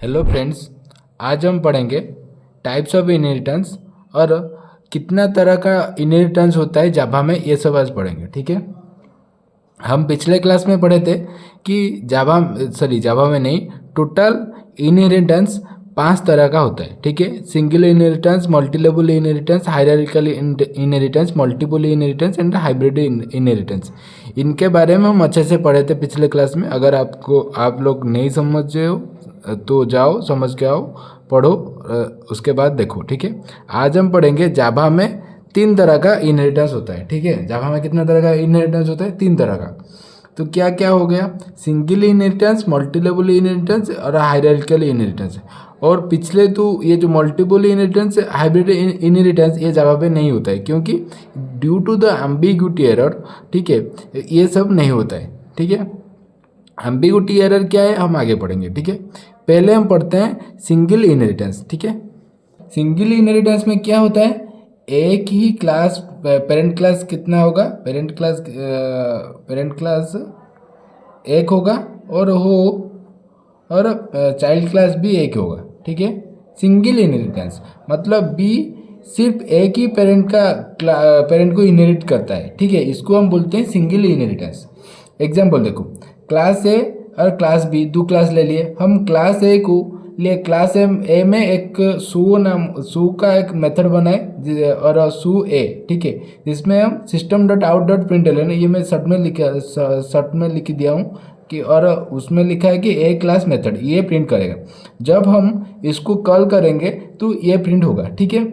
Hello friends, आज हम पढ़ेंगे टाइप्स ऑफ इनहेरिटेंस और कितना तरह का इनहेरिटेंस होता है जावा में। ये सब आज पढ़ेंगे, ठीक है। हम पिछले क्लास में पढ़े थे कि जावा में नहीं, टोटल इनहेरिटेंस 5 तरह का होता है, ठीक है। Single inheritance, multi level inheritance, hierarchical inheritance, multiple inheritance and hybrid inheritance. इनके बारे में हम अच्छे से पढ़े थे पिछले क्लास में। अगर आप लोग नहीं समझे हो तो जाओ, समझ के आओ, पढ़ो, उसके बाद देखो, ठीक है। आज हम पढ़ेंगे जावा में 3 तरह का इनहेरिटेंस होता है, ठीक है। जावा में कितना तरह का इनहेरिटेंस होता है? 3 तरह का। तो क्या क्या हो गया? Single inheritance, multi level inheritance और हायरार्किकल इनहेरिटेंस। और पिछले तो ये जो मल्टीपल इनहेरिटेंस, हाइब्रिड इनहेरिटेंस, ये जावा पे नहीं होता है क्योंकि due to the ambiguity error, ठीक है, ये सब नहीं होता है, ठीक है। एम्बिग्यूटी एरर क्या है हम आगे पढ़ेंगे, ठीक है। पहले हम पढ़ते हैं सिंगल इनहेरिटेंस, ठीक है। सिंगल इनहेरिटेंस में क्या होता है? एक ही क्लास, पेरेंट क्लास कितना होगा? पेरेंट क्लास एक होगा और चाइल्ड क्लास भी एक होगा, ठीक है। सिंगल इनहेरिटेंस मतलब बी सिर्फ एक ही पेरेंट को इनहेरिट करता है, ठीक है। इसको हम बोलते हैं सिंगल इनहेरिटेंस। एग्जाम्पल देखो, क्लास ए और क्लास बी, 2 क्लास ले लिए हम। क्लास ए को लिए, क्लास ए में एक सू का एक मेथड बनाए और सू ए, ठीक है, जिसमें हम system dot out dot println, ये मैं शर्ट में लिख दिया हूँ कि, और उसमें लिखा है कि ए क्लास मेथड ये प्रिंट करेगा। जब हम इसको कॉल करेंगे तो ये प्रिंट होगा, ठीक है।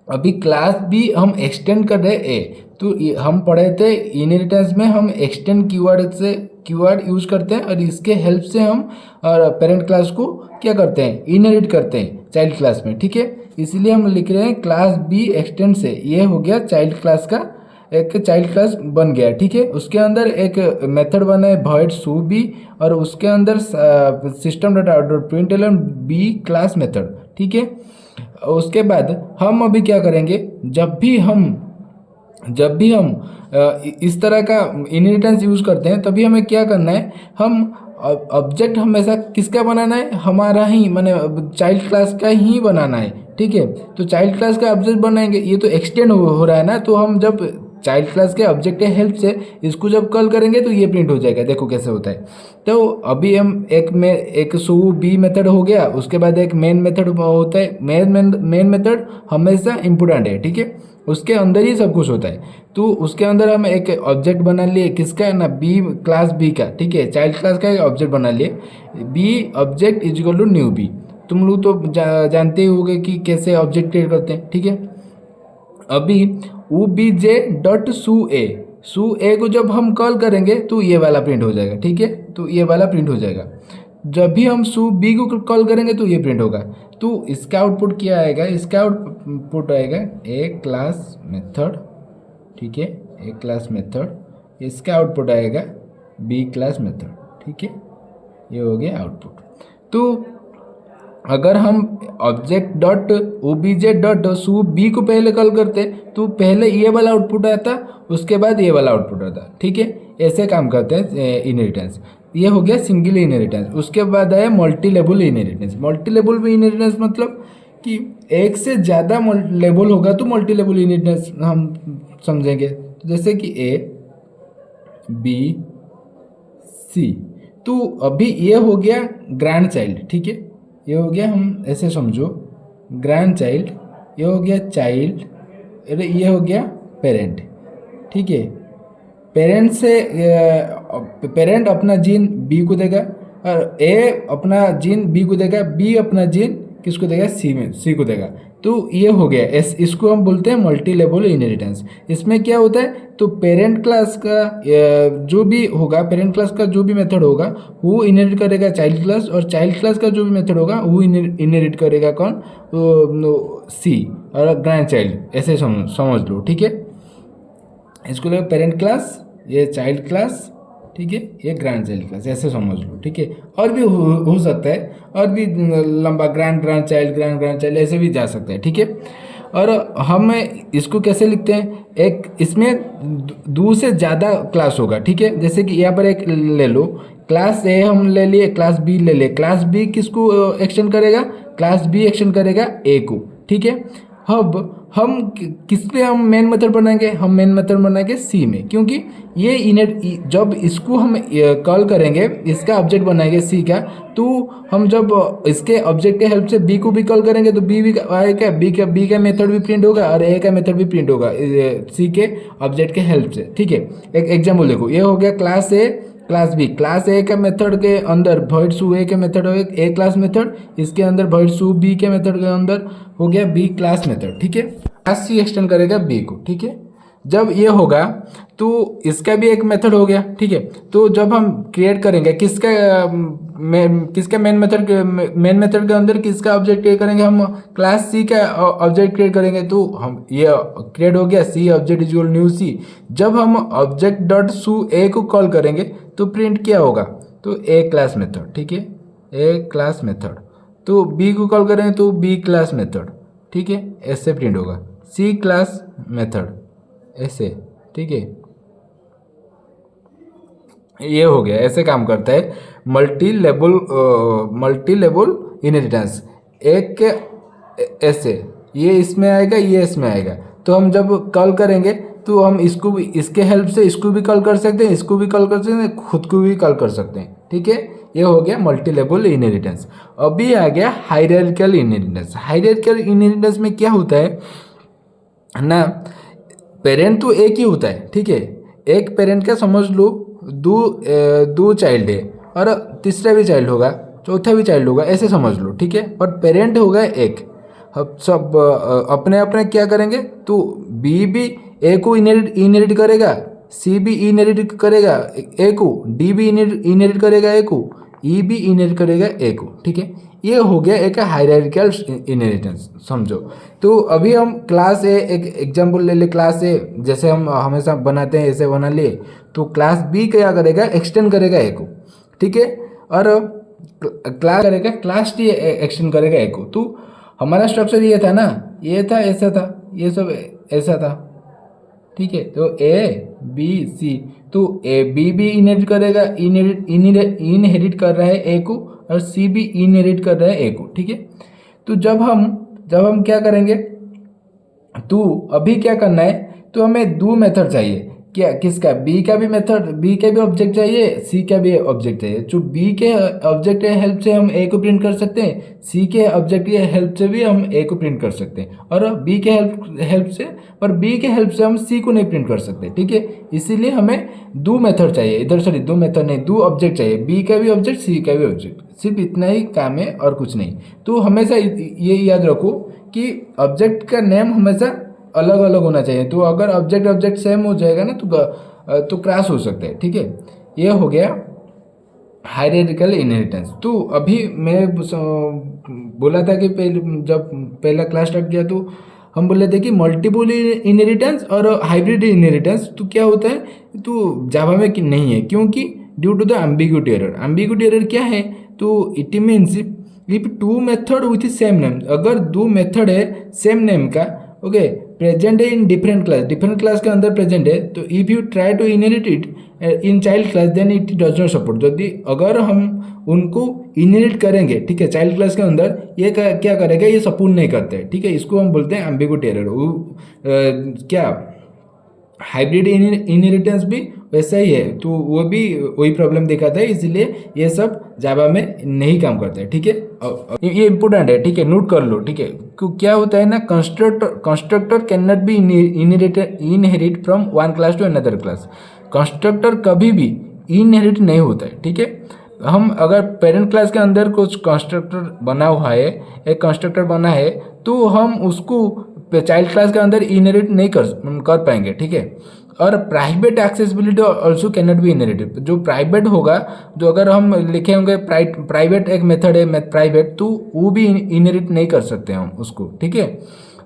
अभी क्लास भी हम एक्सटेंड कर रहे ए, तो हम पढ़े थे इनहेरिटेंस में हम एक्सटेंड कीवर्ड यूज करते हैं और इसके हेल्प से हम और पेरेंट क्लास को क्या करते हैं? इनहेरिट करते हैं चाइल्ड क्लास में, ठीक है। इसीलिए हम लिख रहे हैं क्लास बी एक्सटेंड से, ये हो गया चाइल्ड क्लास का, एक चाइल्ड क्लास बन गया, ठीक है। उसके अंदर एक मेथड बना है void सू बी, और उसके अंदर system dot out dot println B class method, ठीक है। उसके बाद हम अभी क्या करेंगे? जब भी हम इस तरह का इनहेरिटेंस यूज करते हैं तभी हमें क्या करना है? हम ऑब्जेक्ट हमेशा किसका बनाना है? हमारा ही, माने चाइल्ड क्लास का ही बनाना है, ठीक है। तो चाइल्ड क्लास का ऑब्जेक्ट बनाएंगे, ये तो एक्सटेंड हो रहा है ना, तो हम जब चाइल्ड क्लास के ऑब्जेक्ट के हेल्प से इसको जब कॉल करेंगे तो ये प्रिंट हो जाएगा। देखो कैसे होता है। तो अभी हम एक सू बी मेथड हो गया, उसके बाद एक मेन मेथड होता है। मेन मेथड हमेशा इम्पोर्टेंट है, ठीक है, उसके अंदर ही सब कुछ होता है। तो उसके अंदर हम एक ऑब्जेक्ट बना लिए, किसका ना? बी क्लास बी का, ठीक है, चाइल्ड क्लास का एक ऑब्जेक्ट बना लिए। B object is equal to new B. तुम लोग तो जानते ही होंगे कि कैसे ऑब्जेक्ट क्रिएट करते हैं, ठीक है। अभी ओ बी जे डॉट सू ए को जब हम कॉल करेंगे तो ये वाला प्रिंट हो जाएगा, ठीक है। तो ये वाला प्रिंट हो जाएगा। जब भी हम सू बी को कॉल करेंगे तो ये प्रिंट होगा। तो इसका आउटपुट क्या आएगा? इसका आउटपुट आएगा ए क्लास मेथड, ठीक है, ए क्लास मेथड। इसका आउटपुट आएगा बी क्लास मेथड, ठीक है। ये हो गया आउटपुट। तो अगर हम ऑब्जेक्ट डॉट ओबीजे डॉट सू बी को पहले कॉल करते तो पहले ये वाला आउटपुट आता, उसके बाद ये वाला आउटपुट आता, ठीक है। ऐसे काम करते हैं इनहेरिटेंस। ये हो गया सिंगल इनहेरिटेंस। उसके बाद आया multi level inheritance. Multi level inheritance मतलब कि एक से ज़्यादा लेवल होगा तो मल्टी लेवल इनहेरिटेंस हम समझेंगे। तो जैसे कि ए बी सी, तो अभी ये हो गया ग्रैंड चाइल्ड, ठीक है। ये हो गया, हम ऐसे समझो, ग्रैंड चाइल्ड, ये हो गया चाइल्ड, अरे ये हो गया पेरेंट, ठीक है। पेरेंट अपना जीन बी को देगा और ए अपना जीन बी को देगा, बी अपना जीन किसको देगा? सी को देगा। तो ये हो गया, इसको हम बोलते हैं मल्टी लेवल इनहेरिटेंस। इसमें क्या होता है? तो पेरेंट क्लास का जो भी होगा, पेरेंट क्लास का जो भी मेथड होगा वो इनहेरिट करेगा चाइल्ड क्लास, और चाइल्ड क्लास का जो भी मेथड होगा वो इनहेरिट करेगा कौन? सी और ग्रैंड चाइल्ड, ऐसे समझ लो, ठीक है। इसको लगा पेरेंट क्लास, ये चाइल्ड क्लास, ठीक है, ये ग्रैंड चाइल्ड क्लास, ऐसे समझ लो, ठीक है। और भी हो सकता है, और भी लंबा ग्रैंड चाइल्ड ऐसे भी जा सकते हैं, ठीक है। और हम इसको कैसे लिखते हैं, एक इसमें दो से ज़्यादा क्लास होगा, ठीक है। जैसे कि यहाँ पर एक ले लो, क्लास ए हम ले लिए, क्लास बी ले ले, क्लास बी किसको एक्सटेंड करेगा, क्लास बी एक्सटेंड करेगा ए को, ठीक है। अब हम किस पे हम मेन मेथड बनाएंगे, हम मेन मेथड बनाएंगे सी में, क्योंकि ये इनर जब इसको हम कॉल करेंगे, इसका ऑब्जेक्ट बनाएंगे सी का, तो हम जब इसके ऑब्जेक्ट के हेल्प से बी को भी कॉल करेंगे तो बी भी आएगा, बी का मेथड भी प्रिंट होगा और ए का मेथड भी प्रिंट होगा सी के ऑब्जेक्ट के हेल्प से, ठीक है। एक एग्जाम्पल देखो, ये हो गया class A class B, class A के मेथड के अंदर void सू ए के मेथड हो गया ए क्लास मेथड, इसके अंदर void सू बी के मेथड के अंदर हो गया बी क्लास मेथड, ठीक है। क्लास सी एक्सटेंड करेगा बी को, ठीक है। जब ये होगा तो इसका भी एक मेथड हो गया, ठीक है। तो जब हम क्रिएट करेंगे किसका मेन मेथड के अंदर किसका ऑब्जेक्ट क्रिएट करेंगे, हम क्लास सी का ऑब्जेक्ट क्रिएट करेंगे, तो हम ये क्रिएट हो गया सी ऑब्जेक्ट इज इक्वल न्यू सी। जब हम ऑब्जेक्ट डॉट सू ए को कॉल करेंगे तो प्रिंट क्या होगा, तो ए क्लास मेथड, ठीक है, ए क्लास मेथड। तो बी को कॉल करेंगे तो बी क्लास मेथड, ठीक है, ऐसे प्रिंट होगा सी क्लास मेथड ऐसे, ठीक है। ये हो गया, ऐसे काम करता है मल्टी लेवल इनहेरिटेंस। एक ऐसे ये इसमें आएगा, ये इसमें आएगा, तो हम जब कॉल करेंगे तो हम इसको भी इसके हेल्प से इसको भी कॉल कर सकते हैं, इसको भी कॉल कर सकते हैं, खुद को भी कॉल कर सकते हैं, ठीक है। ये हो गया मल्टी लेवल इनहेरिटेंस। अभी आ गया हायरार्किकल इनहेरिटेंस। हायरार्किकल इनहेरिटेंस में क्या होता है ना, पेरेंट तो एक ही होता है, ठीक है। एक पेरेंट का समझ लो दो चाइल्ड है और तीसरा भी चाइल्ड होगा, चौथा भी चाइल्ड होगा, ऐसे समझ लो, ठीक है। और पेरेंट होगा एक। अब सब अपने अपने क्या करेंगे, तो बी भी ए को इनहेरिट करेगा, सी भी इनहेरिट करेगा ए को, डी भी इनहेरिट करेगा ए को, ई भी इनहेरिट करेगा ए को, ठीक है। ये हो गया एक हायरार्किकल इनहेरिटेंस, समझो। तो अभी हम क्लास ए एक एग्जांपल ले ले, क्लास ए जैसे हम हमेशा बनाते हैं ऐसे बना लिए, तो क्लास बी क्या करेगा, एक्सटेंड करेगा ए को, ठीक है। और क्लास करेगा क्लास टी एक्सटेंड करेगा ए को। तो हमारा स्ट्रक्चर ये था ना, ये था, ऐसा था, ये सब ऐसा था, ठीक है। तो ए बी सी, तो ए बी भी इनहेरिट करेगा, इनहेरिट कर रहा है ए को, और सी भी इनहेरिट कर रहा है ए को, ठीक है। तो जब हम क्या करेंगे, तो अभी क्या करना है, तो हमें दो मेथड चाहिए, क्या किसका, बी का भी मेथड, बी का भी ऑब्जेक्ट चाहिए, सी का भी ऑब्जेक्ट चाहिए। जो बी के ऑब्जेक्ट के हेल्प से हम ए को प्रिंट कर सकते हैं, सी के ऑब्जेक्ट के हेल्प से भी हम ए को प्रिंट कर सकते हैं, और बी के हेल्प से, और बी के हेल्प से हम सी को नहीं प्रिंट कर सकते, ठीक है। इसीलिए हमें दो मेथड चाहिए, इधर सॉरी दो मेथड नहीं, दो ऑब्जेक्ट चाहिए, बी का भी ऑब्जेक्ट, सी का भी ऑब्जेक्ट, सिर्फ इतना ही काम है और कुछ नहीं। तो हमेशा ये याद रखो कि ऑब्जेक्ट का नेम हमेशा अलग अलग होना चाहिए। तो अगर ऑब्जेक्ट सेम हो जाएगा ना तो क्रैश हो सकता है, ठीक है। ये हो गया हायरार्किकल इनहेरिटेंस। तो अभी मैं बोला था कि जब पहला क्लास स्टार्ट किया तो हम बोले थे कि मल्टीपल इनहेरिटेंस और हाइब्रिड इनहेरिटेंस तो क्या होता है, तो जावा में नहीं है, क्योंकि due to the ambiguity error. Ambiguity error क्या है, तो it means if two method with same name, अगर दो मेथड है सेम नेम का, ओके, प्रेजेंट है इन डिफरेंट क्लास के अंदर प्रेजेंट है, तो if you try to inherit it in child class then it does not support. यदि अगर हम उनको इनहेरिट करेंगे, ठीक है, चाइल्ड क्लास के अंदर, ये क्या करेगा, ये सपोर्ट नहीं करते, ठीक है। इसको हम बोलते हैं एम्बिग्यूटी एरर। क्या हाइब्रिड इनहेरिटेंस भी वैसा ही है, तो वो भी वही प्रॉब्लम दिखाता है, इसलिए ये सब जावा में नहीं काम करता है, ठीक है। ये इंपॉर्टेंट है, ठीक है, नोट कर लो, ठीक है। क्या होता है ना, constructor can not be inherit from one class to another class. Constructor कभी भी इनहेरिट नहीं होता है, ठीक है। हम अगर पेरेंट क्लास के अंदर कुछ कंस्ट्रक्टर बना हुआ है, एक कंस्ट्रक्टर बना है, तो हम उसको चाइल्ड क्लास के अंदर इनहेरिट नहीं कर पाएंगे, ठीक है। और private accessibility also can not B inherited. जो प्राइवेट होगा, जो अगर हम लिखे होंगे प्राइवेट एक मेथड है प्राइवेट, तो वो भी इनहेरिट नहीं कर सकते हम उसको, ठीक है।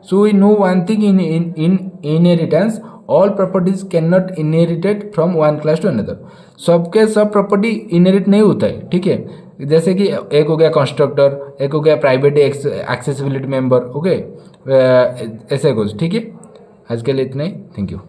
So we know one thing in inheritance, all properties can not inherited from one class to another. सबके सब प्रॉपर्टी इनहेरिट नहीं होता है, ठीक है। जैसे कि एक हो गया कंस्ट्रक्टर, एक हो गया प्राइवेट एक्सेसिबिलिटी मेंबर, ओके, ऐसे कुछ। ठीक है, आज के लिए इतना ही। Thank you.